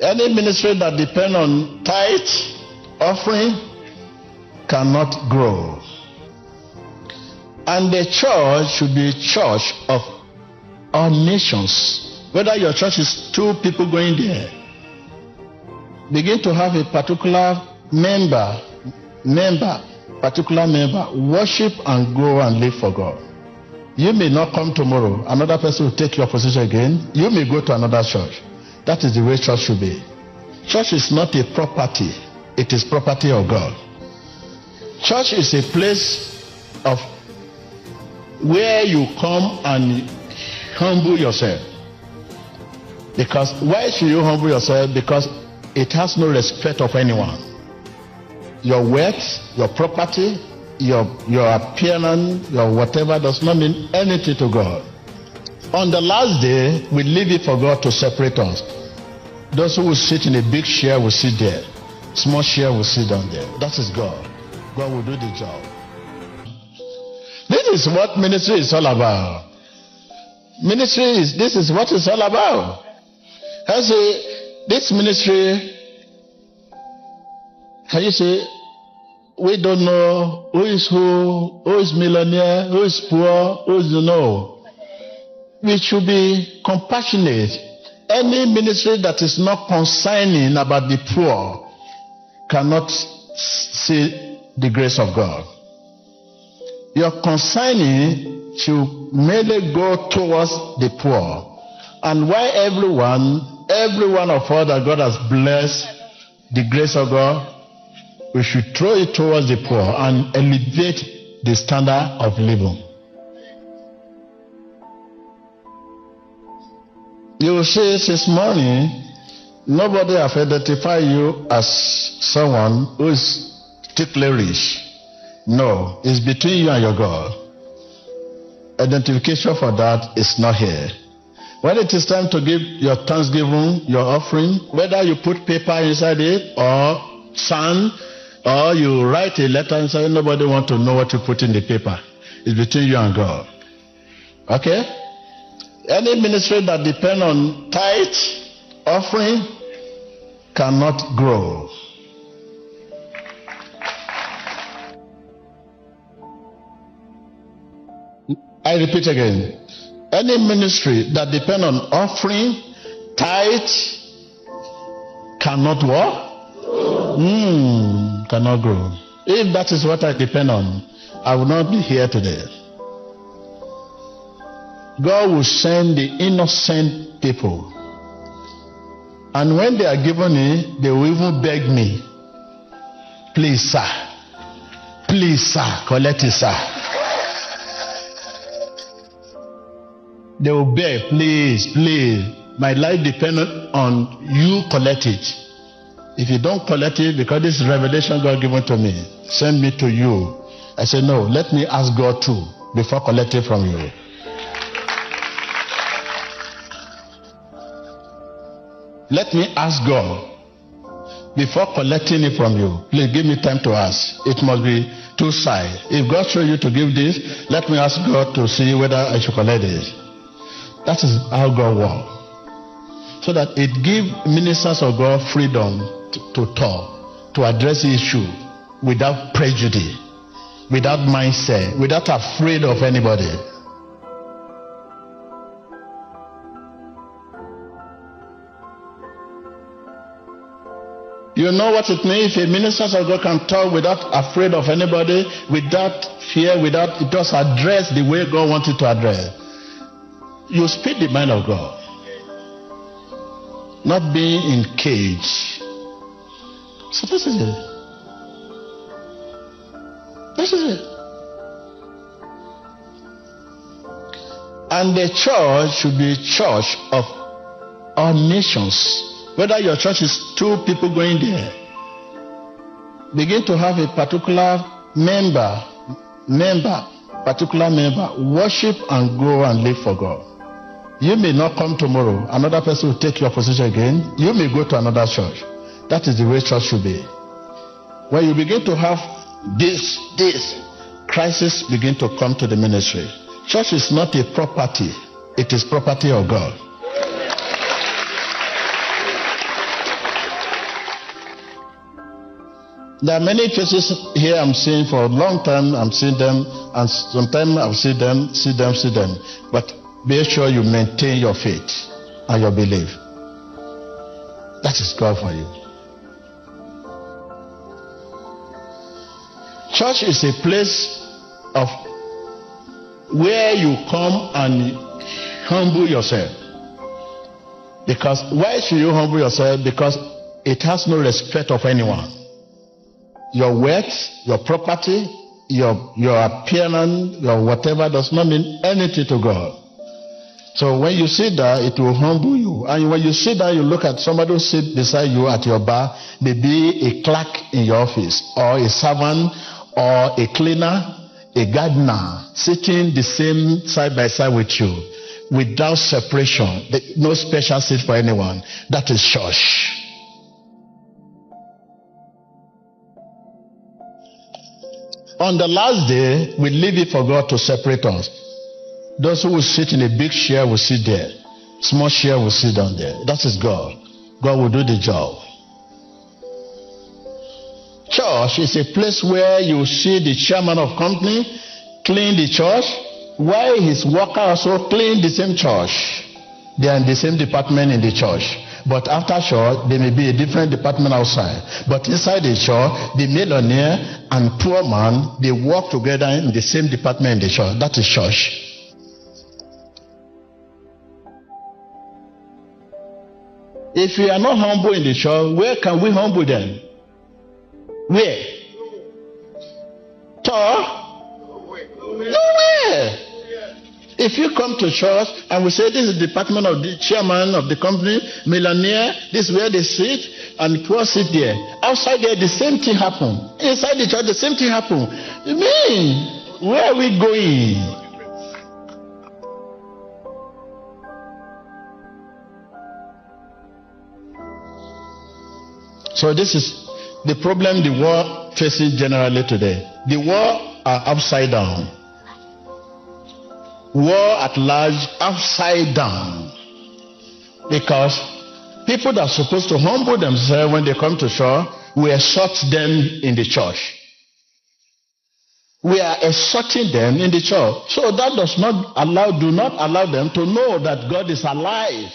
Any ministry that depends on tithe, offering, cannot grow. And the church should be a church of all nations. Whether your church is 2 people going there, begin to have a particular member, worship and grow and live for God. You may not come tomorrow. Another person will take your position again. You may go to another church. That is the way church should be. Church is not a property. It is property of God. Church is a place of where you come and humble yourself. Because why should you humble yourself? Because it has no respect of anyone. Your wealth, your property, your appearance, your whatever does not mean anything to God. On the last day, we leave it for God to separate us. Those who will sit in a big chair will sit there. Small chair will sit down there. That is God. God will do the job. This is what ministry is all about. This is what it's all about. I say, this ministry, can you say, we don't know who is millionaire, who is poor, who is no. We should be compassionate. Any ministry that is not concerning about the poor cannot see the grace of God. Your concerning should mainly go towards the poor. And why every one of us that God has blessed the grace of God, we should throw it towards the poor and elevate the standard of living. You will see since morning, nobody has identified you as someone who is ticklish. No, it's between you and your God. Identification for that is not here. When it is time to give your thanksgiving, your offering, whether you put paper inside it or sand, or you write a letter inside, nobody wants to know what you put in the paper. It's between you and God. Okay? Any ministry that depends on tithe, offering, cannot grow. I repeat again. Any ministry that depends on offering, tithe, cannot what? Cannot grow. If that is what I depend on, I will not be here today. God will send the innocent people. And when they are given it, they will even beg me. Please, sir. Please, sir. Collect it, sir. They will beg, please, please. My life depends on you collect it. If you don't collect it, because this is revelation God given to me, send me to you. I said, no, let me ask God too before collecting from you. Let me ask God before collecting it from you. Please give me time to ask. It must be two sides. If God shows you to give this, let me ask God to see whether I should collect this. That is how God works. So that it gives ministers of God freedom to talk, to address the issue without prejudice, without mindset, without afraid of anybody. You know what it means if a minister of God can talk without afraid of anybody, without fear, without it just address the way God wanted to address. You speak the mind of God. Not being in cage. So this is it. This is it. And the church should be a church of all nations. Whether your church is 2 people going there, begin to have a particular member, worship and grow and live for God. You may not come tomorrow. Another person will take your position again. You may go to another church. That is the way church should be. When you begin to have this crisis begin to come to the ministry. Church is not a property. It is property of God. There are many faces here I'm seeing for a long time. I'm seeing them, and sometimes I'll see them. But be sure you maintain your faith and your belief. That is God for you. Church is a place of where you come and humble yourself. Because why should you humble yourself? Because it has no respect of anyone. Your wealth, your property, your appearance, your whatever does not mean anything to God. So when you sit there, it will humble you. And when you sit there, you look at somebody who sits beside you at your bar, maybe a clerk in your office, or a servant, or a cleaner, a gardener, sitting the same side by side with you, without separation, no special seat for anyone. That is church. On the last day, we leave it for God to separate us. Those who will sit in a big chair will sit there. Small chair will sit down there. That is God. God will do the job. Church is a place where you see the chairman of company clean the church, while his workers also clean the same church. They are in the same department in the church. But after church, there may be a different department outside. But inside the church, the millionaire and poor man, they work together in the same department in the church. That is church. If we are not humble in the church, where can we humble them? Where? Nowhere. If you come to church and we say this is the department of the chairman of the company, millionaire, this is where they sit, and poor sit there. Outside there, the same thing happen. Inside the church, the same thing happen. Where are we going? So this is the problem the world faces generally today. The world are upside down. War at large upside down. Because people that are supposed to humble themselves when they come to church, we exhort them in the church. We are exhorting them in the church. So that do not allow them to know that God is alive.